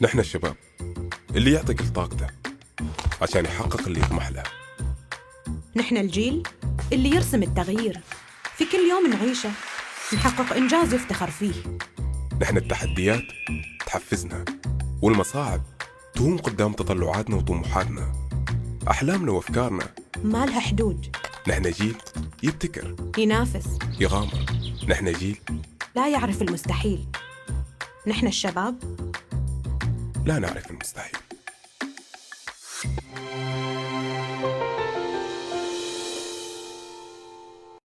نحن الشباب اللي يعطي كل طاقته عشان يحقق اللي يطمح له. نحن الجيل اللي يرسم التغيير، في كل يوم نعيشه نحقق إنجاز يفتخر فيه. نحن التحديات تحفزنا، والمصاعب تهون قدام تطلعاتنا وطموحاتنا. أحلامنا وأفكارنا ما لها حدود. نحن جيل يبتكر، ينافس، يغامر. نحن جيل لا يعرف المستحيل. نحن الشباب لا نعرف المستحيل.